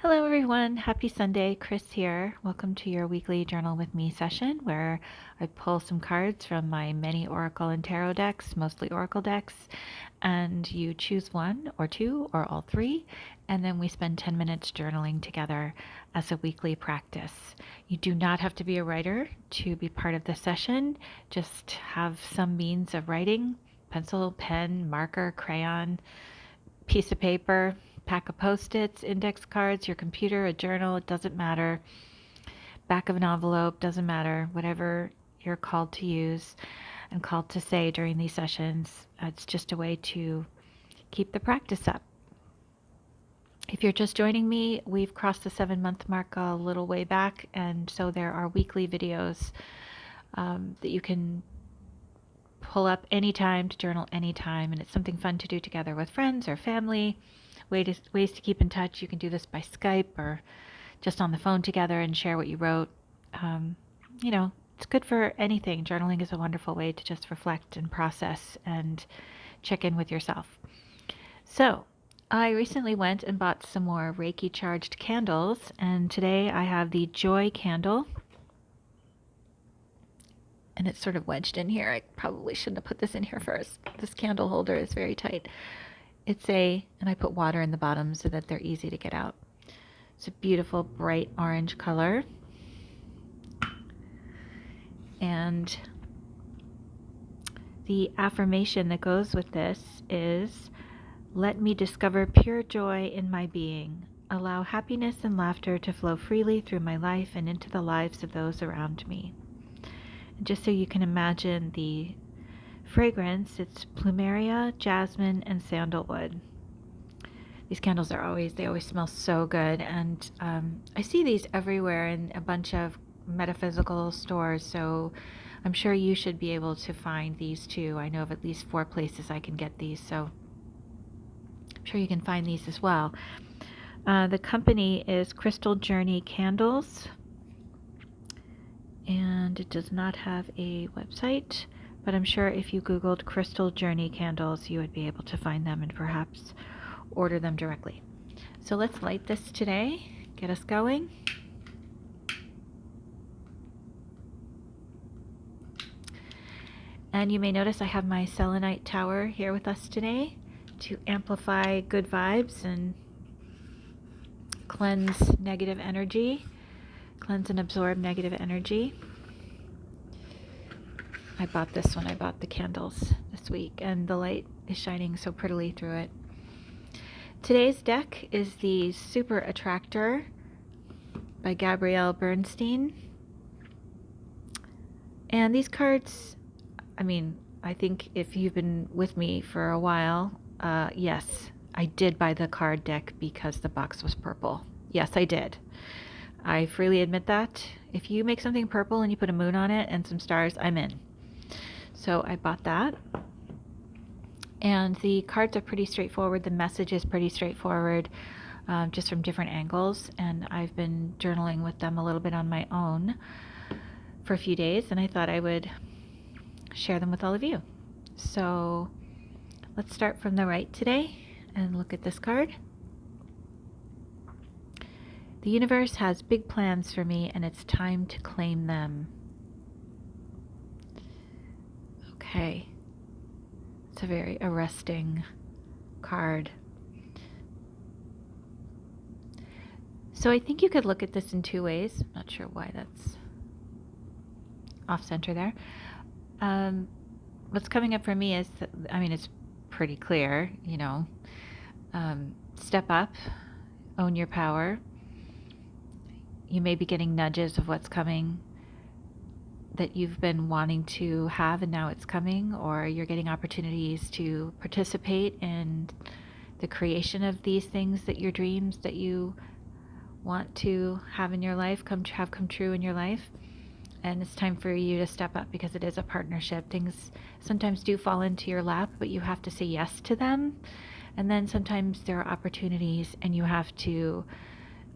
Hello, everyone. Happy Sunday. Chris here. Welcome to your weekly Journal with Me session where I pull some cards from my many Oracle and Tarot decks, mostly Oracle decks, and you choose one or two or all three, and then we spend 10 minutes journaling together as a weekly practice. You do not have to be a writer to be part of the session, just have some means of writing pencil, pen, marker, crayon, piece of paper, pack of post-its, index cards, your computer, a journal, it doesn't matter. Back of an envelope, doesn't matter. Whatever you're called to use and called to say during these sessions, it's just a way to keep the practice up. If you're just joining me, we've crossed the 7-month mark a little way back, and so there are weekly videos that you can pull up anytime to journal anytime, and it's something fun to do together with friends or family. Ways to keep in touch. You can do this by Skype or just on the phone together and share what you wrote. It's good for anything. Journaling is a wonderful way to just reflect and process and check in with yourself. So, I recently went and bought some more Reiki charged candles, and today I have the Joy candle. And it's sort of wedged in here. I probably shouldn't have put this in here first. This candle holder is very tight. And I put water in the bottom so that they're easy to get out. It's a beautiful bright orange color. And the affirmation that goes with this is, let me discover pure joy in my being. Allow happiness and laughter to flow freely through my life and into the lives of those around me. And just so you can imagine the fragrance, it's plumeria, jasmine, and sandalwood. These candles they always smell so good, and I see these everywhere in a bunch of metaphysical stores, so I'm sure you should be able to find these too. I know of at least 4 places I can get these, so I'm sure you can find these as well. The company is Crystal Journey Candles, and it does not have a website, but I'm sure if you Googled Crystal Journey Candles, you would be able to find them and perhaps order them directly. So let's light this today, get us going. And you may notice I have my selenite tower here with us today to amplify good vibes and cleanse and absorb negative energy. I bought this one. I bought the candles this week, and the light is shining so prettily through it. Today's deck is the Super Attractor by Gabrielle Bernstein. And these cards, I think if you've been with me for a while, yes, I did buy the card deck because the box was purple. Yes, I did. I freely admit that. If you make something purple and you put a moon on it and some stars, I'm in. So I bought that. And the cards are pretty straightforward. The message is pretty straightforward, just from different angles. And I've been journaling with them a little bit on my own for a few days, and I thought I would share them with all of you. So let's start from the right today and look at this card. The universe has big plans for me, and it's time to claim them. Okay. It's a very arresting card. So I think you could look at this in 2 ways. I'm not sure why that's off center there. What's coming up for me is that, it's pretty clear, step up, own your power. You may be getting nudges of what's coming that you've been wanting to have, and now it's coming, or you're getting opportunities to participate in the creation of these things, that your dreams that you want to have in your life come true in your life. And it's time for you to step up, because it is a partnership. Things sometimes do fall into your lap, but you have to say yes to them. And then sometimes there are opportunities and you have to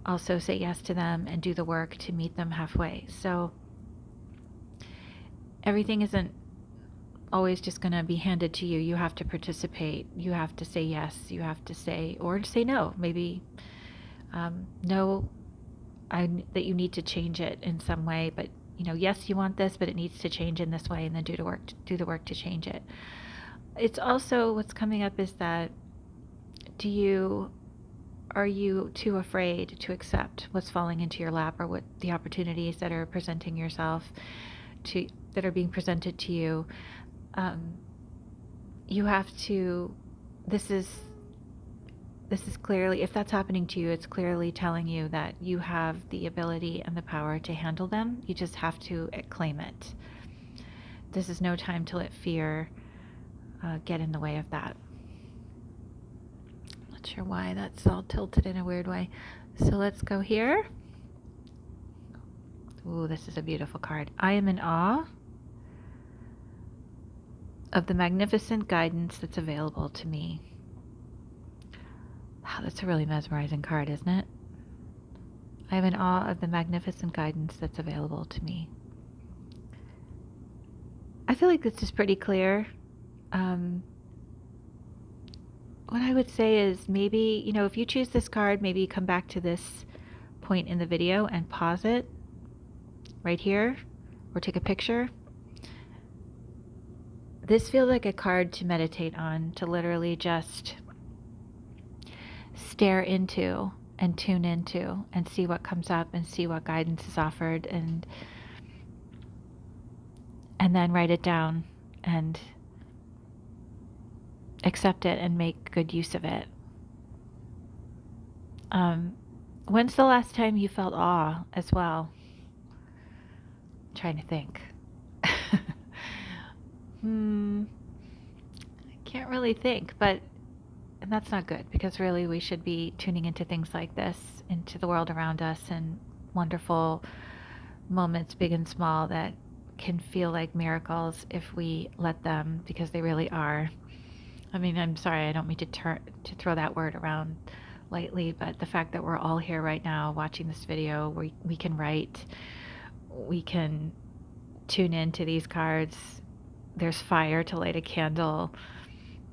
also say yes to them and do the work to meet them halfway. So everything isn't always just going to be handed to you. You have to participate. You have to say yes. You have to say, or say no. Maybe Know that you need to change it in some way, but yes, you want this, but it needs to change in this way, and then do the work to change it. It's also, what's coming up is that, are you too afraid to accept what's falling into your lap, or what the opportunities that are presenting yourself to that are being presented to you? You have to. This is clearly, if that's happening to you, it's clearly telling you that you have the ability and the power to handle them. You just have to claim it. This is no time to let fear get in the way of that. Not sure why that's all tilted in a weird way. So let's go here. Ooh, this is a beautiful card. I am in awe of the magnificent guidance that's available to me. Wow, that's a really mesmerizing card, isn't it? I am in awe of the magnificent guidance that's available to me. I feel like this is pretty clear. What I would say is, maybe, if you choose this card, maybe come back to this point in the video and pause it right here, or take a picture. This feels like a card to meditate on, to literally just stare into and tune into and see what comes up and see what guidance is offered, and then write it down and accept it and make good use of it. When's the last time you felt awe as well? I'm trying to think. I can't really think, and that's not good, because really we should be tuning into things like this, into the world around us, and wonderful moments, big and small, that can feel like miracles if we let them, because they really are. I mean, I'm sorry, I don't mean to throw that word around lightly, but the fact that we're all here right now watching this video, we can write, we can tune into these cards. There's fire to light a candle.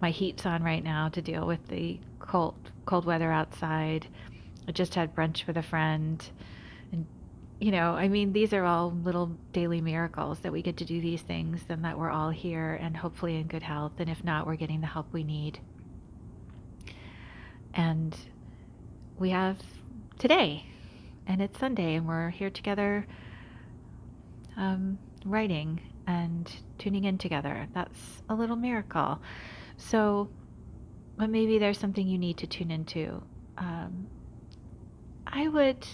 My heat's on right now to deal with the cold weather outside. I just had brunch with a friend. And, I mean, these are all little daily miracles, that we get to do these things, and that we're all here and hopefully in good health. And if not, we're getting the help we need. And we have today, and it's Sunday, and we're here together, writing and tuning in together. That's a little miracle. So, but maybe there's something you need to tune into. I would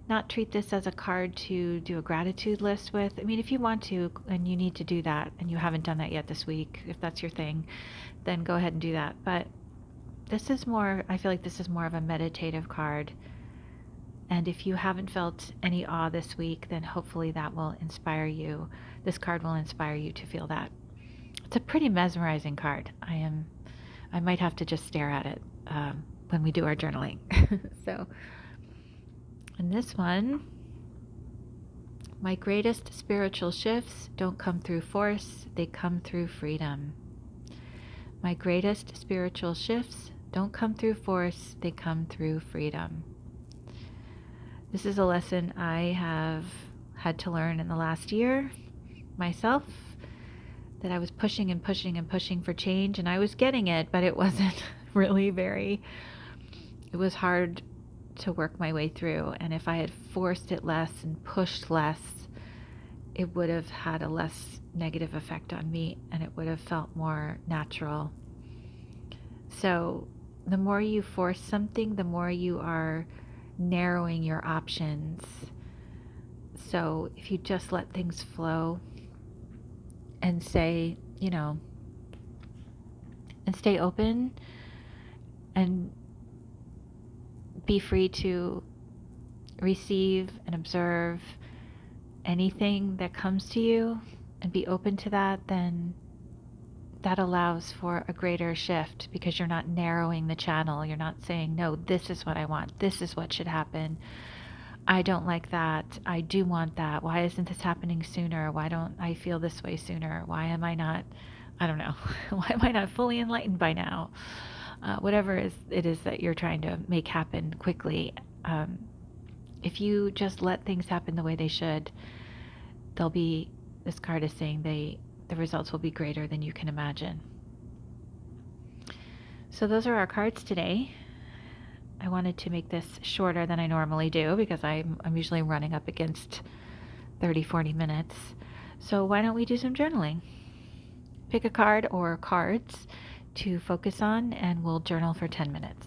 not treat this as a card to do a gratitude list with. I mean, if you want to, and you need to do that, and you haven't done that yet this week, if that's your thing, then go ahead and do that. But this is more, I feel like this is more of a meditative card. And if you haven't felt any awe this week, then hopefully that will inspire you. This card will inspire you to feel that. It's a pretty mesmerizing card. I might have to just stare at it when we do our journaling. So, and this one, my greatest spiritual shifts don't come through force, they come through freedom. My greatest spiritual shifts don't come through force, they come through freedom. This is a lesson I have had to learn in the last year myself, that I was pushing and pushing and pushing for change, and I was getting it, but it wasn't really it was hard to work my way through. And if I had forced it less and pushed less, it would have had a less negative effect on me, and it would have felt more natural. So the more you force something, the more you are narrowing your options. So if you just let things flow and say, and stay open and be free to receive and observe anything that comes to you, and be open to that, then that allows for a greater shift, because you're not narrowing the channel. You're not saying, no, this is what I want. This is what should happen. I don't like that. I do want that. Why isn't this happening sooner? Why don't I feel this way sooner? Why am I not, I don't know, why am I not fully enlightened by now? whatever it is that you're trying to make happen quickly. Um, if you just let things happen the way they should, they'll be, this card is saying the results will be greater than you can imagine. So those are our cards today. I wanted to make this shorter than I normally do because I'm usually running up against 30-40 minutes. So why don't we do some journaling? Pick a card or cards to focus on and we'll journal for 10 minutes.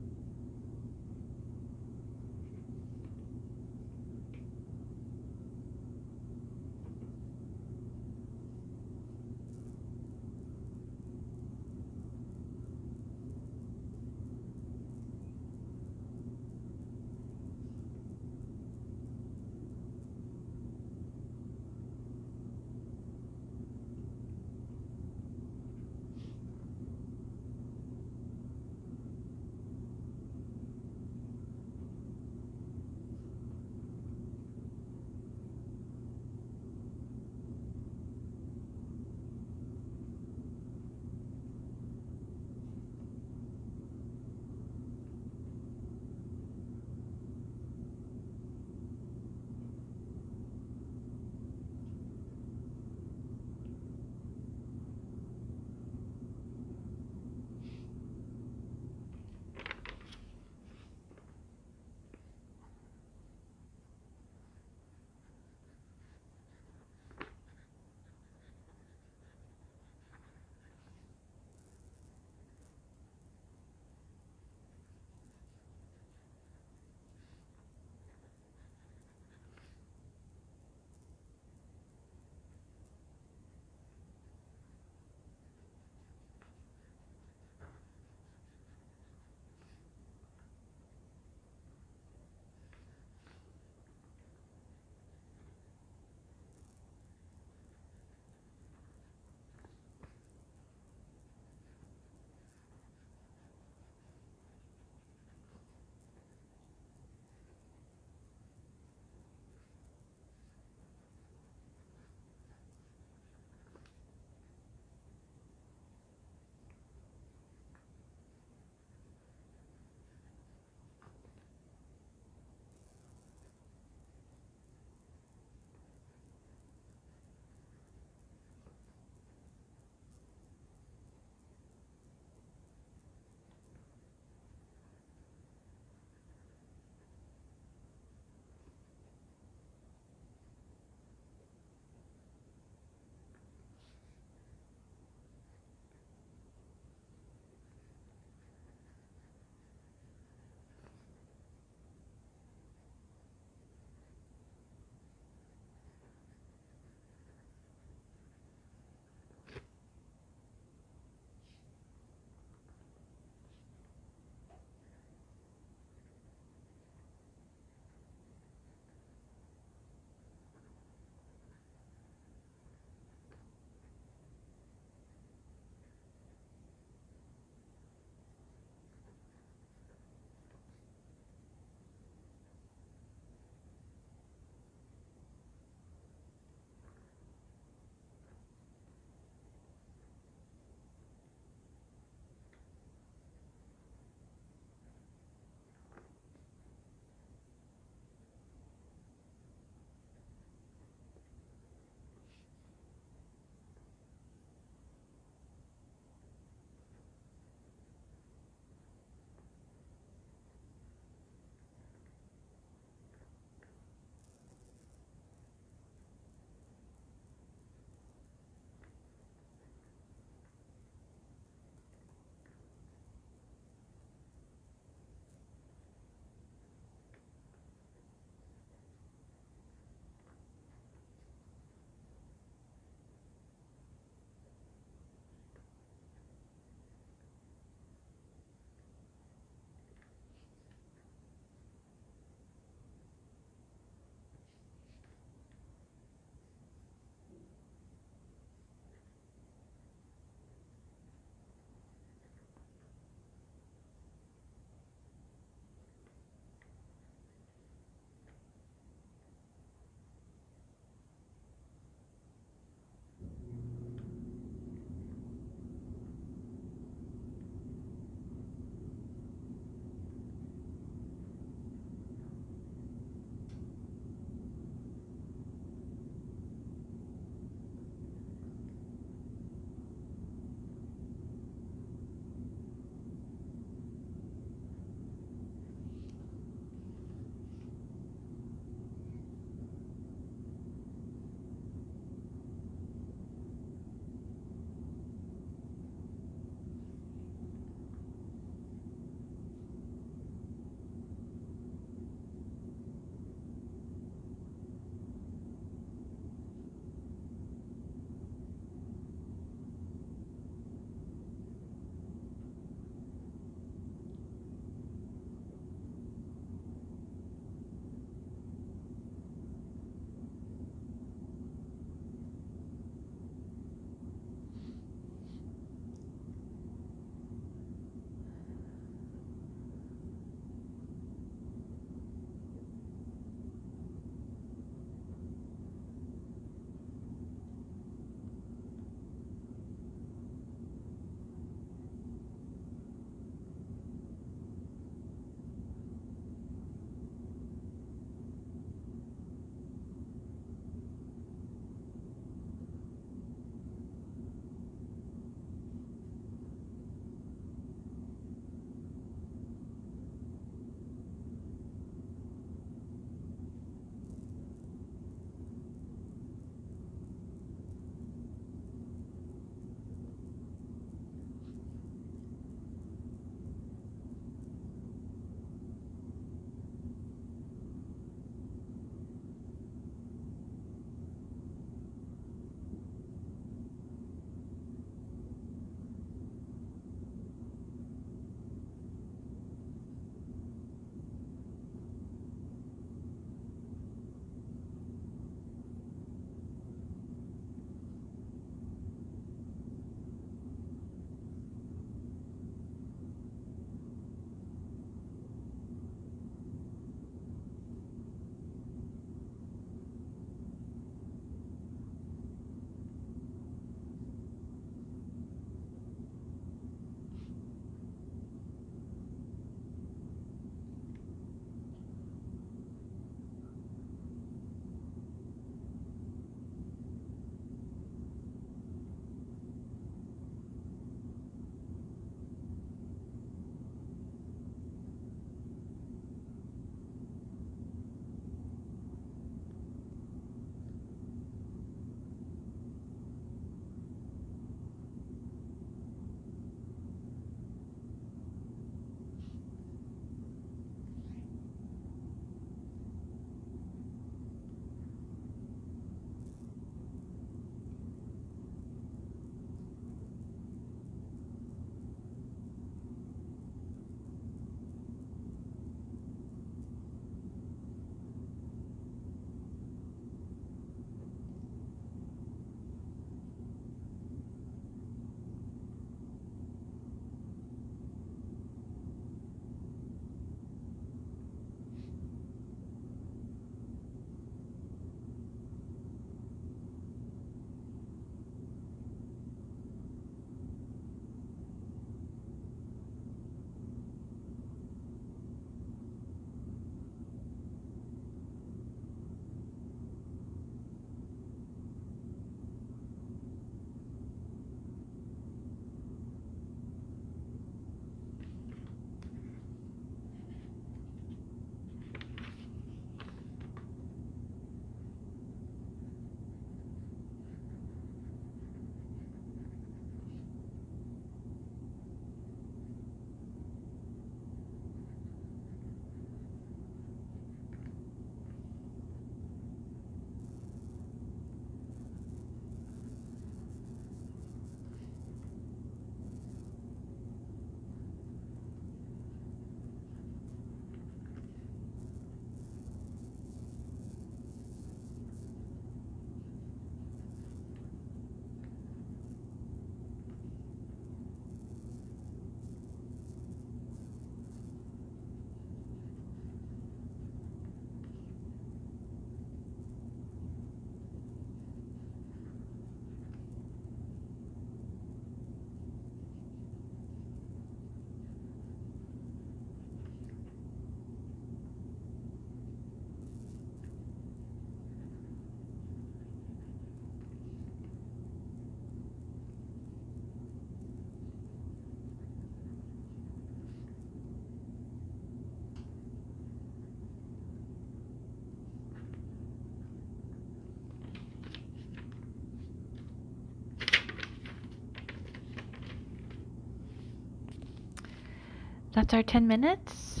that's our 10 minutes.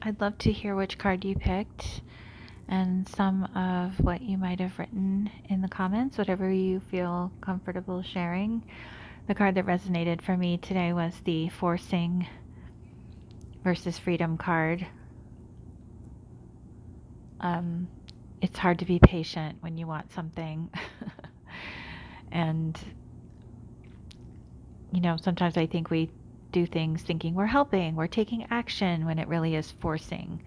I'd love to hear which card you picked and some of what you might have written in the comments, whatever you feel comfortable sharing. The card that resonated for me today was the forcing versus freedom card. It's hard to be patient when you want something. And, sometimes I think we do things thinking we're helping, we're taking action, when it really is forcing,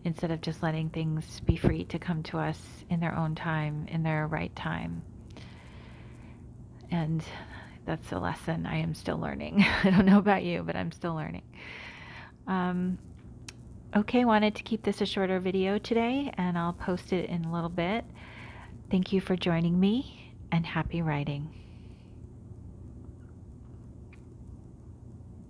instead of just letting things be free to come to us in their own time, in their right time. And that's a lesson I am still learning. I don't know about you, but I'm still learning. Okay, wanted to keep this a shorter video today, and I'll post it in a little bit. Thank you for joining me, and happy writing.